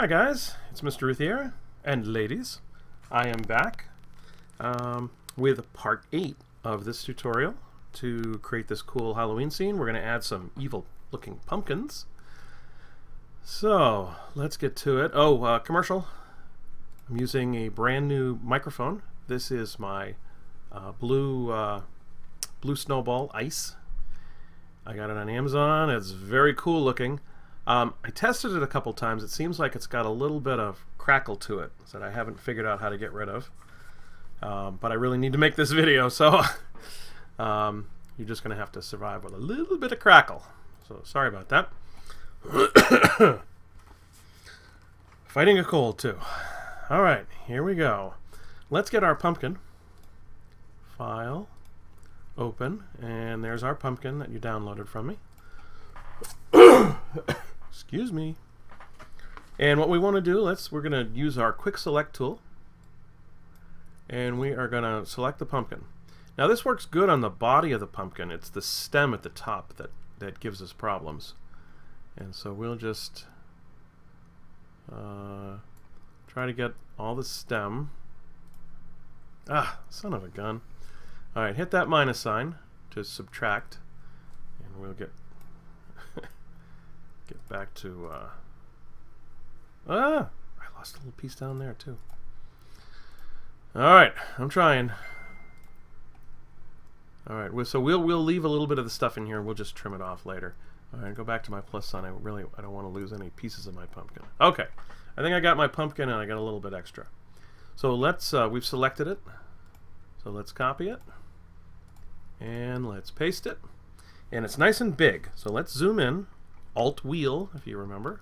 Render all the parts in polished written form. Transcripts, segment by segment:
Hi guys, it's Mr. Ruth here, and ladies. I am back with part 8 of this tutorial to create this cool Halloween scene. We're going to add some evil looking pumpkins. So let's get to it. Oh, commercial. I'm using a brand new microphone. This is my blue snowball ice. I got it on Amazon. It's very cool looking. I tested it a couple times. It seems like it's got a little bit of crackle to it that I haven't figured out how to get rid of. But I really need to make this video, so you're just going to have to survive with a little bit of crackle. So sorry about that. Fighting a cold too. Alright, here we go. Let's get our pumpkin. File. Open. And there's our pumpkin that you downloaded from me. Excuse me. And what we want to do, we're going to use our quick select tool. And we are going to select the pumpkin. Now this works good on the body of the pumpkin. It's the stem at the top that gives us problems. And so we'll just try to get all the stem. Ah, son of a gun. Alright, hit that minus sign to subtract. And we'll get back to I lost a little piece down there too. Alright, I'm trying. Alright, so we'll leave a little bit of the stuff in here. We'll just trim it off later. Alright, go back to my plus sign. I don't want to lose any pieces of my pumpkin. Okay, I think I got my pumpkin and I got a little bit extra. So we've selected it. So let's copy it. And let's paste it. And it's nice and big. So let's zoom in. Alt wheel, if you remember.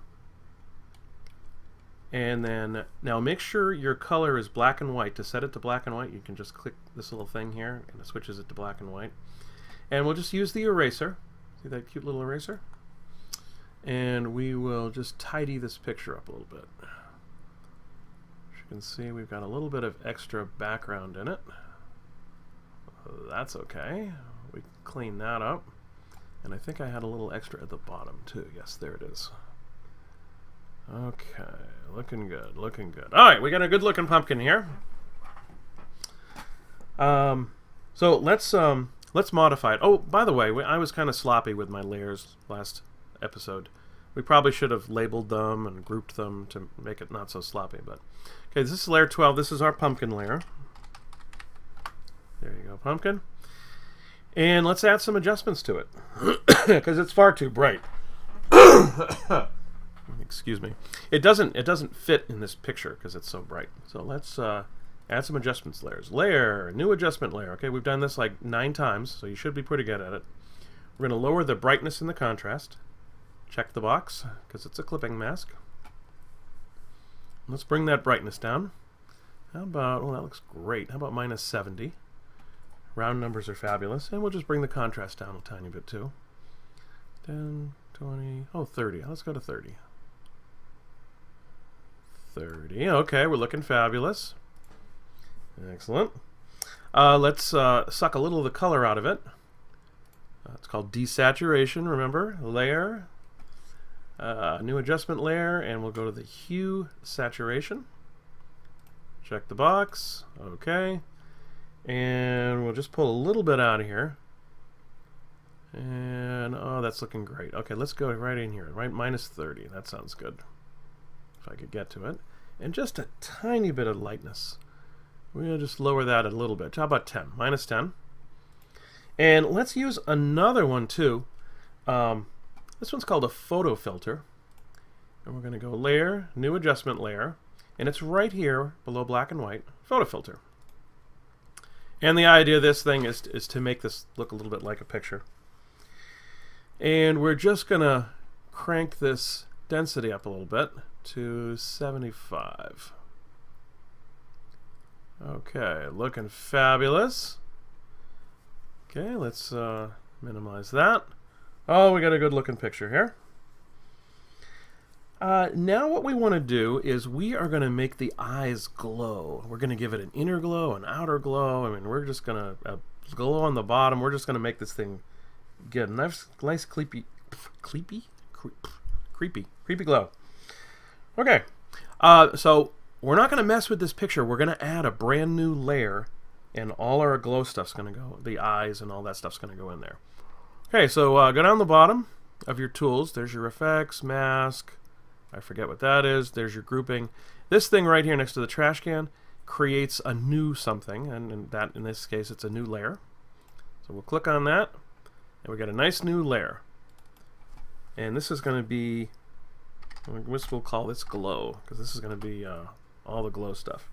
And then, now make sure your color is black and white. To set it to black and white, you can just click this little thing here, and it switches it to black and white. And we'll just use the eraser. See that cute little eraser? And we will just tidy this picture up a little bit. As you can see, we've got a little bit of extra background in it. That's okay. We can clean that up. And I think I had a little extra at the bottom too. Yes, there it is. Okay, looking good, looking good. All right, we got a good looking pumpkin here. So let's modify it. Oh, by the way, I was kind of sloppy with my layers last episode. We probably should have labeled them and grouped them to make it not so sloppy. But okay, this is layer 12. This is our pumpkin layer. There you go, pumpkin. And let's add some adjustments to it because it's far too bright. Excuse me. It doesn't fit in this picture because it's so bright. So let's add some adjustments layers. Layer, new adjustment layer. Okay, we've done this like 9 times, so you should be pretty good at it. We're going to lower the brightness and the contrast. Check the box because it's a clipping mask. Let's bring that brightness down. How about, well, that looks great. How about minus 70? Round numbers are fabulous. And we'll just bring the contrast down a tiny bit too. 10, 20, oh, 30. Let's go to 30. 30. Okay, we're looking fabulous. Excellent. Let's suck a little of the color out of it. It's called desaturation, remember? Layer. New adjustment layer, and we'll go to the hue saturation. Check the box. Okay. And we'll just pull a little bit out of here. And, oh, that's looking great. Okay, let's go right in here. Right, minus 30. That sounds good. If I could get to it. And just a tiny bit of lightness. We'll just lower that a little bit. How about 10? Minus 10. And let's use another one, too. This one's called a photo filter. And we're going to go layer, new adjustment layer. And it's right here below black and white. Photo filter. And the idea of this thing is to make this look a little bit like a picture. And we're just going to crank this density up a little bit to 75. Okay, looking fabulous. Okay, let's minimize that. Oh, we got a good looking picture here. Now what we want to do is we are going to make the eyes glow. We're going to give it an inner glow, an outer glow. I mean, we're just going to glow on the bottom. We're just going to make this thing get a nice creepy glow. Okay, So we're not going to mess with this picture. We're going to add a brand new layer, and all our glow stuff's going to go, the eyes and all that stuff's going to go in there. Okay, so go down the bottom of your tools. There's your effects, mask. I forget what that is. There's your grouping. This thing right here next to the trash can creates a new something, and that, in this case, it's a new layer. So we'll click on that, and we got a nice new layer. And this is going to be, we'll call this glow, because this is going to be all the glow stuff.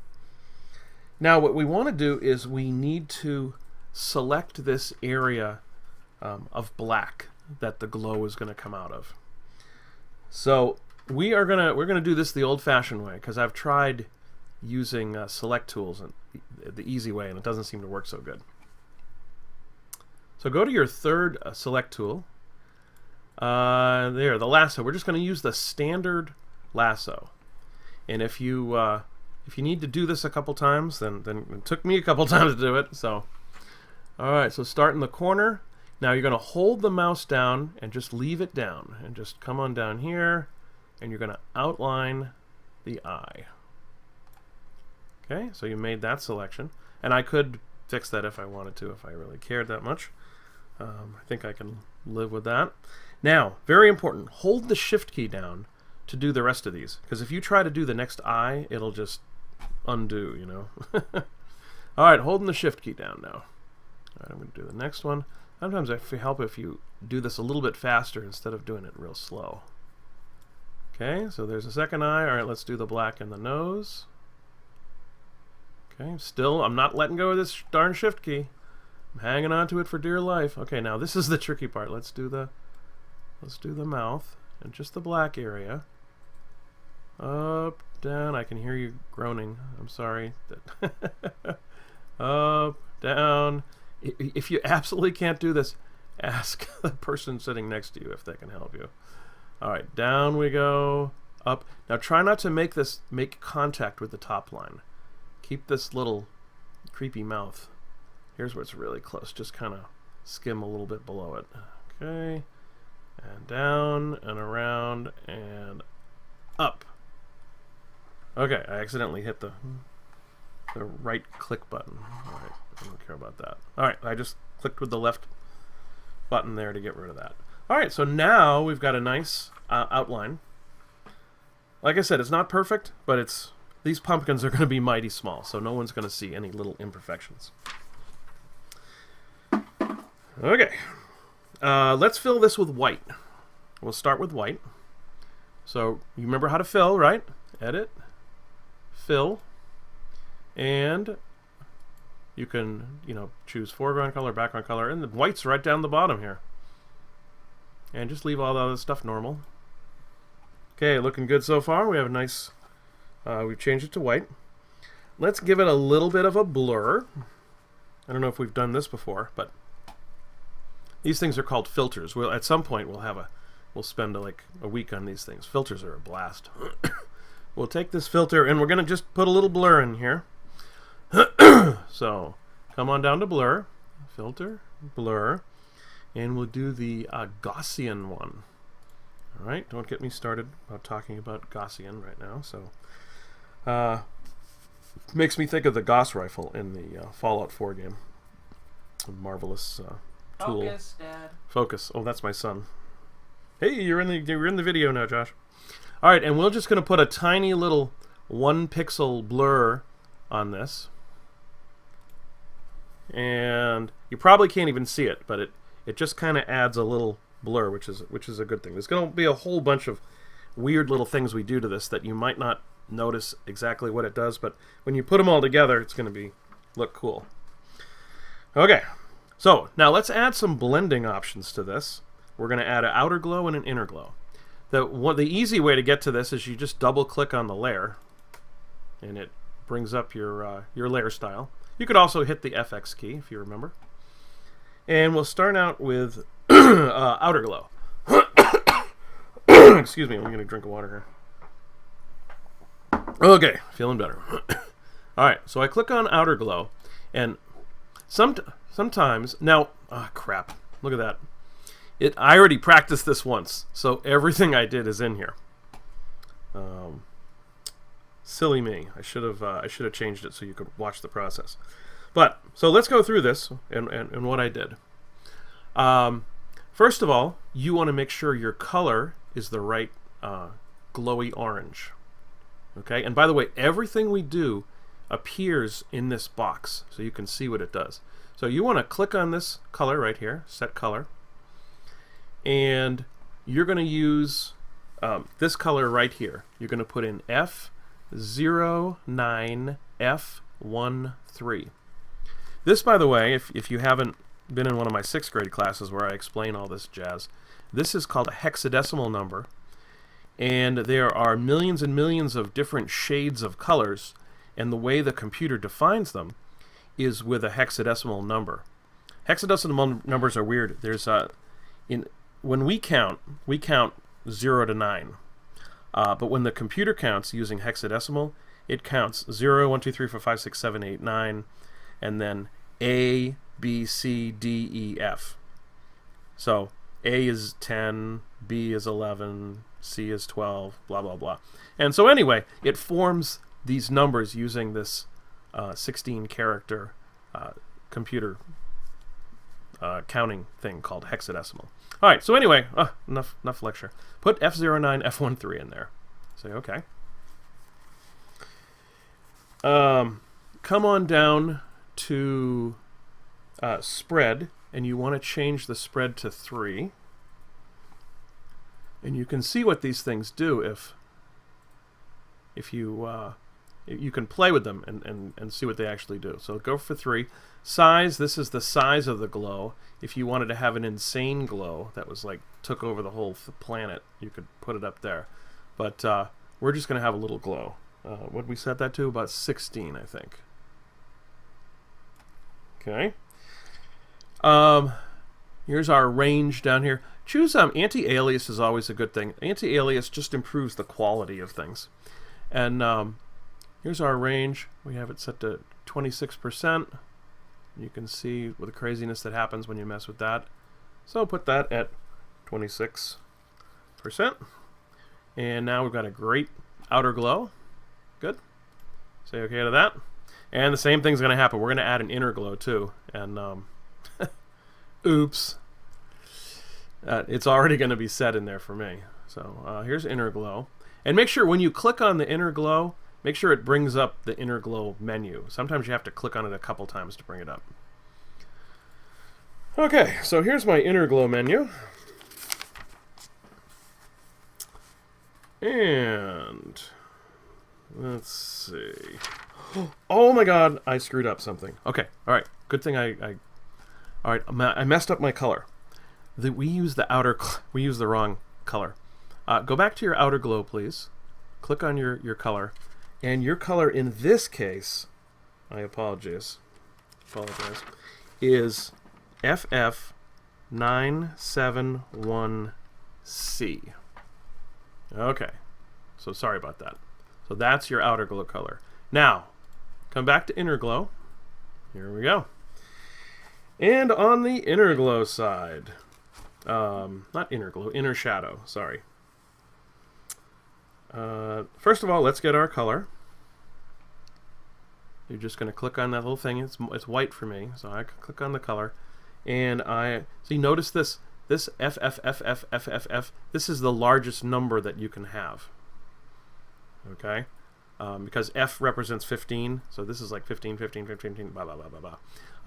Now what we want to do is we need to select this area of black that the glow is going to come out of. So we're gonna do this the old-fashioned way, because I've tried using select tools and the easy way, and it doesn't seem to work so good. So go to your third select tool. There, the lasso. We're just going to use the standard lasso. And if you need to do this a couple times, then it took me a couple times to do it. So, all right. So start in the corner. Now you're going to hold the mouse down and just leave it down, and just come on down here, and you're going to outline the eye. Okay. So you made that selection, and I could fix that if I wanted to, if I really cared that much. I think I can live with that. Now, very important, hold the shift key down to do the rest of these, because if you try to do the next eye, it'll just undo, you know. All right, holding the shift key down now. All right, I'm going to do the next one. Sometimes it helps if you do this a little bit faster instead of doing it real slow. Okay, so there's a second eye. All right, let's do the black in the nose. Okay, still, I'm not letting go of this darn shift key. I'm hanging on to it for dear life. Okay, now this is the tricky part. Let's do the mouth and just the black area. Up, down. I can hear you groaning. I'm sorry. Up, down. If you absolutely can't do this, ask the person sitting next to you if they can help you. All right, down we go. Up. Now try not to make contact with the top line. Keep this little creepy mouth. Here's where it's really close. Just kind of skim a little bit below it. Okay. And down and around and up. Okay, I accidentally hit the right click button. All right, I don't care about that. All right, I just clicked with the left button there to get rid of that. All right, so now we've got a nice outline. Like I said, it's not perfect, but these pumpkins are going to be mighty small, so no one's going to see any little imperfections. Okay, let's fill this with white. We'll start with white. So you remember how to fill, right? Edit, fill, and you can, choose foreground color, background color, and the white's right down the bottom here. And just leave all the other stuff normal. Okay, looking good so far. We have a nice, we've changed it to white. Let's give it a little bit of a blur. I don't know if we've done this before, but these things are called filters. At some point we'll spend like a week on these things. Filters are a blast. We'll take this filter and we're going to just put a little blur in here. So come on down to blur, filter, blur, and we'll do the Gaussian one. All right, don't get me started about talking about Gaussian right now. So makes me think of the Gauss rifle in the Fallout 4 game. A marvelous tool. Focus, Dad. Focus. Oh, that's my son. Hey, you're in the video now, Josh. All right, and we're just going to put a tiny little 1 pixel blur on this. And you probably can't even see it, but it just kind of adds a little blur, which is a good thing. There's going to be a whole bunch of weird little things we do to this that you might not notice exactly what it does, but when you put them all together, it's going to look cool. Okay. So now let's add some blending options to this. We're going to add an outer glow and an inner glow. The easy way to get to this is you just double click on the layer and it brings up your layer style. You could also hit the FX key if you remember. And we'll start out with outer glow. Excuse me, I'm going to drink of water here. Okay, feeling better. All right, so I click on outer glow and sometimes, now, crap, look at that. I already practiced this once, so everything I did is in here. Silly me. I should have changed it so you could watch the process. But so let's go through this and what I did. First of all, you want to make sure your color is the right glowy orange. Okay, and by the way, everything we do appears in this box, so you can see what it does. So you want to click on this color right here, set color, and you're going to use this color right here. You're going to put in F09F13. This, by the way, if you haven't been in one of my 6th grade classes where I explain all this jazz, this is called a hexadecimal number, and there are millions and millions of different shades of colors, and the way the computer defines them is with a hexadecimal number. Hexadecimal numbers are weird. There's when we count 0 to 9. But when the computer counts using hexadecimal, it counts 0, 1, 2, 3, 4, 5, 6, 7, 8, 9, and then A, B, C, D, E, F. So A is 10, B is 11, C is 12, blah, blah, blah. And so anyway, it forms these numbers using this 16-character computer counting thing called hexadecimal. All right, so anyway, enough lecture. Put F09, F13 in there. Say okay. Come on down to spread, and you want to change the spread to 3. And you can see what these things do if you can play with them and see what they actually do. So go for 3. Size, this is the size of the glow. If you wanted to have an insane glow that was like took over the whole planet, you could put it up there. But we're just going to have a little glow. What did we set that to? About 16, I think. Okay. Here's our range down here. Choose anti-alias is always a good thing. Anti-alias just improves the quality of things. And here's our range. We have it set to 26%. You can see what the craziness that happens when you mess with that. So put that at 26%. And now we've got a great outer glow. Good. Say okay to that. And the same thing's going to happen. We're going to add an inner glow too. And oops. It's already going to be set in there for me. So here's inner glow. And make sure when you click on the inner glow, make sure it brings up the inner glow menu. Sometimes you have to click on it a couple times to bring it up. Okay, so here's my inner glow menu. And let's see. Oh my god, I screwed up something. Okay, all right. Good thing I messed up my color. We use the wrong color. Go back to your outer glow, please. Click on your color. And your color in this case, I apologize, is FF971C. Okay, so sorry about that. So that's your outer glow color. Now, come back to inner glow. Here we go. And on the inner glow side, not inner glow, inner shadow, sorry. First of all, let's get our color. You're just going to click on that little thing. It's white for me, so I can click on the color. And see, notice this FFFFFFF. This is the largest number that you can have. Okay? Because F represents 15, so this is like 15, 15, 15, 15, blah, blah, blah, blah, blah.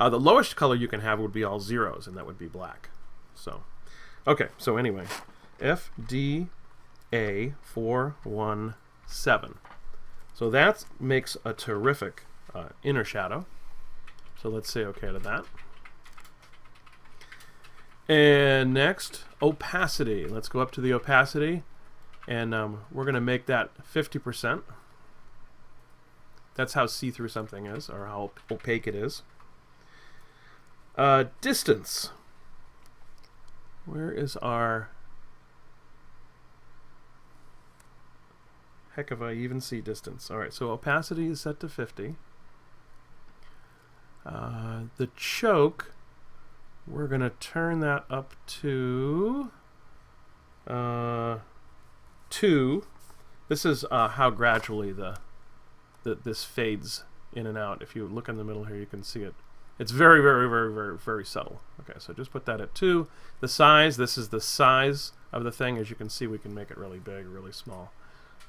The lowest color you can have would be all zeros, and that would be black. So, okay, so anyway, FDA417. So that makes a terrific inner shadow. So let's say okay to that. And next, opacity. Let's go up to the opacity, and we're going to make that 50%. That's how see-through something is, or how opaque it is. Distance. Where is our... Heck if I even see distance. Alright, so opacity is set to 50. The choke, we're going to turn that up to 2. This is how gradually the this fades in and out. If you look in the middle here, you can see it. It's very, very, very, very, very subtle. Okay, so just put that at 2. The size, this is the size of the thing. As you can see, we can make it really big, really small.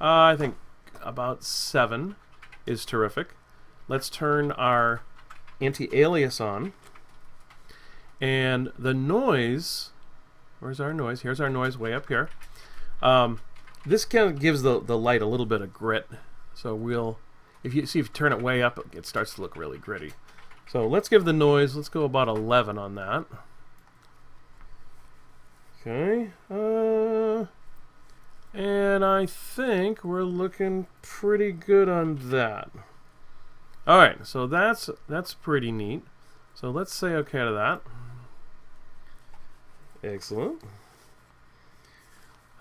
I think about 7 is terrific. Let's turn our anti-alias on. And the noise, where's our noise? Here's our noise way up here. This kind of gives the light a little bit of grit. So we'll, if you turn it way up, it starts to look really gritty. So let's give the noise, let's go about 11 on that. Okay. And I think we're looking pretty good on that. All right, so that's pretty neat. So let's say okay to that. Excellent.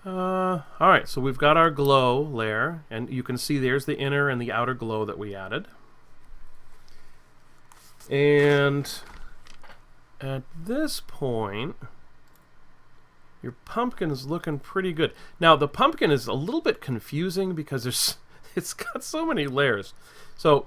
All right, so we've got our glow layer, and you can see there's the inner and the outer glow that we added. And at this point, your pumpkin is looking pretty good. Now, the pumpkin is a little bit confusing because it's got so many layers. So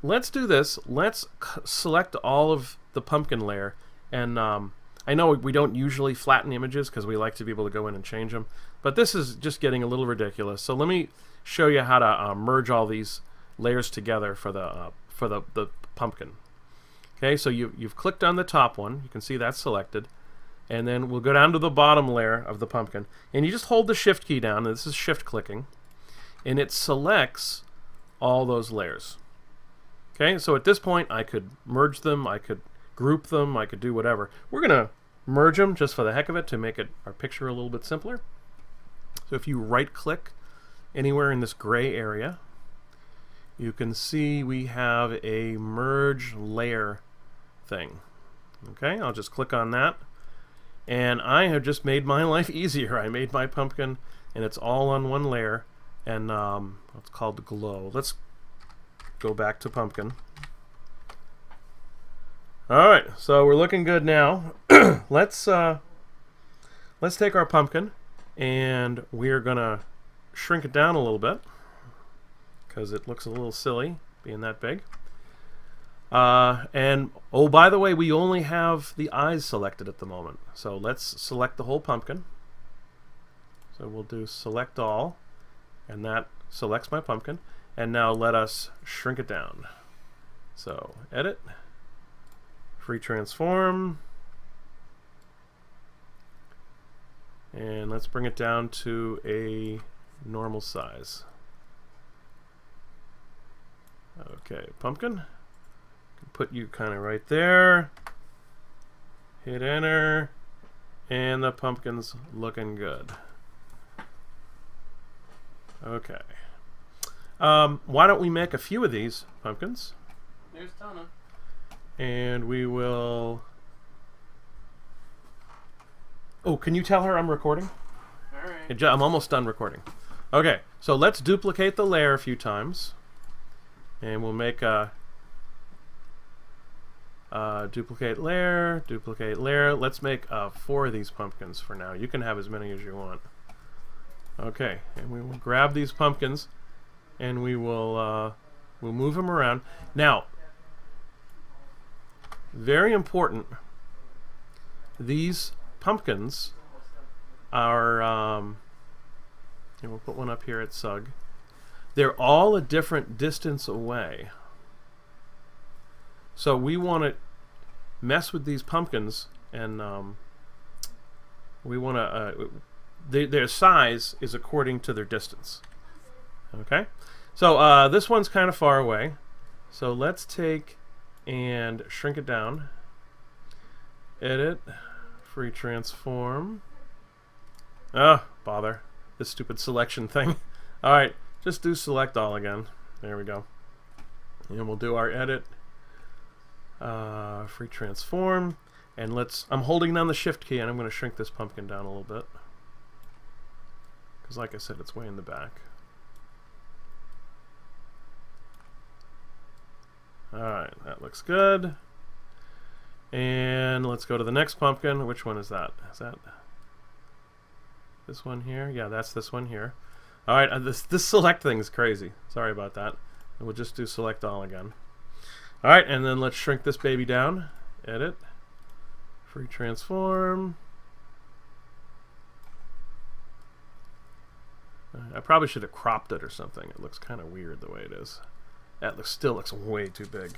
let's do this. Let's select all of the pumpkin layer. And I know we don't usually flatten images because we like to be able to go in and change them. But this is just getting a little ridiculous. So let me show you how to merge all these layers together for the pumpkin. Okay, so you've clicked on the top one. You can see that's selected. And then we'll go down to the bottom layer of the pumpkin. And you just hold the shift key down. This is shift clicking. And it selects all those layers. Okay, so at this point I could merge them, I could group them, I could do whatever. We're going to merge them just for the heck of it to make our picture a little bit simpler. So if you right click anywhere in this gray area, you can see we have a merge layer thing. Okay, I'll just click on that. And I have just made my life easier. I made my pumpkin, and it's all on one layer, and it's called glow. Let's go back to pumpkin. All right, so we're looking good now. Let's take our pumpkin, and we're gonna shrink it down a little bit because it looks a little silly being that big. And oh, by the way, we only have the eyes selected at the moment. So let's select the whole pumpkin. So we'll do select all, and that selects my pumpkin. And now let us shrink it down. So edit, free transform, and let's bring it down to a normal size. Okay, pumpkin. Put you kind of right there. Hit enter, and the pumpkin's looking good. Okay. Why don't we make a few of these pumpkins? There's Tana. And we will... Oh, can you tell her I'm recording? Alright. I'm almost done recording. Okay, so let's duplicate the layer a few times. And we'll make a... duplicate layer, duplicate layer. Let's make 4 of these pumpkins for now. You can have as many as you want. Okay, and we will grab these pumpkins, and we will we'll move them around. Now, very important, these pumpkins are, and we'll put one up here at sugg. They're all a different distance away. So we want to mess with these pumpkins, and we want to their size is according to their distance. Okay, so this one's kind of far away, so let's take and shrink it down. Edit, free transform. Oh, bother, this stupid selection thing. All right, just do select all again. There we go, and we'll do our edit. Free transform, and I'm holding down the shift key, and I'm going to shrink this pumpkin down a little bit because, like I said, it's way in the back. Alright, that looks good. And let's go to the next pumpkin. Which one is that? Is that this one here? Yeah, that's this one here. Alright, this select thing is crazy. Sorry about that. And we'll just do select all again. All right, and then let's shrink this baby down. Edit, free transform. I probably should have cropped it or something. It looks kind of weird the way it is. That still looks way too big.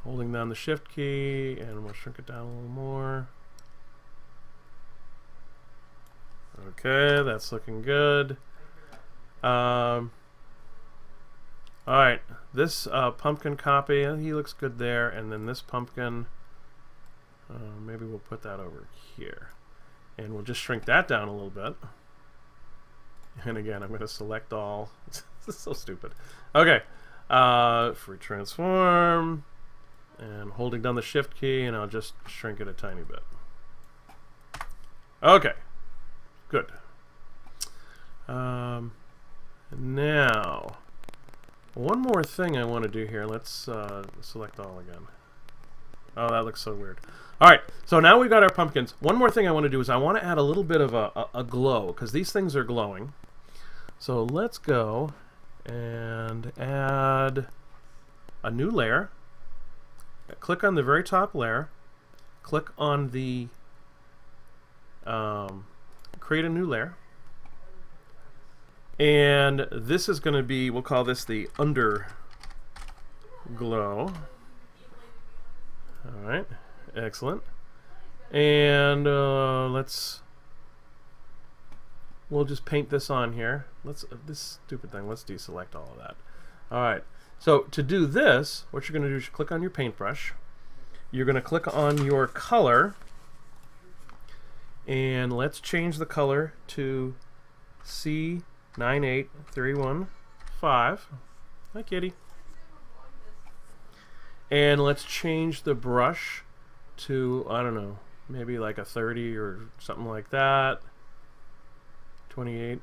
Holding down the shift key, and we'll shrink it down a little more. Okay, that's looking good. Alright, this pumpkin copy, he looks good there, and then this pumpkin, maybe we'll put that over here. And we'll just shrink that down a little bit. And again, I'm going to select all. This is so stupid. Okay, free transform, and holding down the shift key, and I'll just shrink it a tiny bit. Okay, good. Now, one more thing I want to do here. Let's select all again. Oh, that looks so weird. All right, so now we've got our pumpkins. One more thing I want to do is I want to add a little bit of a glow, because these things are glowing. So let's go and add a new layer. Click on the very top layer. Click on the create a new layer. And this is going to be, we'll call this the under glow. All right, excellent. And we'll just paint this on here. This stupid thing, let's deselect all of that. All right, so to do this, what you're going to do is click on your paintbrush. You're going to click on your color, and let's change the color to C98315. Hi, kitty. And let's change the brush to, I don't know, maybe like a 30 or something like that. 28.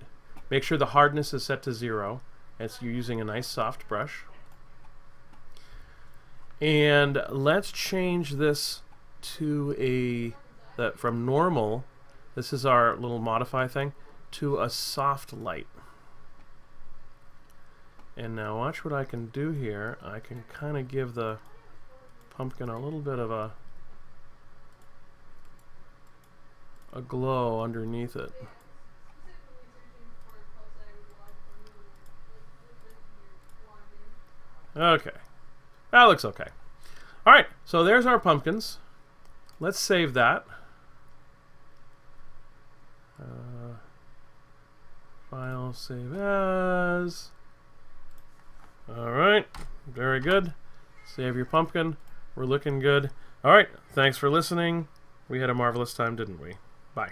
Make sure the hardness is set to 0 as you're using a nice soft brush. And let's change this to from normal, this is our little modify thing, to a soft light. And now watch what I can do here. I can kind of give the pumpkin a little bit of a glow underneath it. Okay, that looks okay. All right, so there's our pumpkins. Let's save that. File, save as. All right, very good. Save your pumpkin. We're looking good. All right, thanks for listening. We had a marvelous time, didn't we? Bye.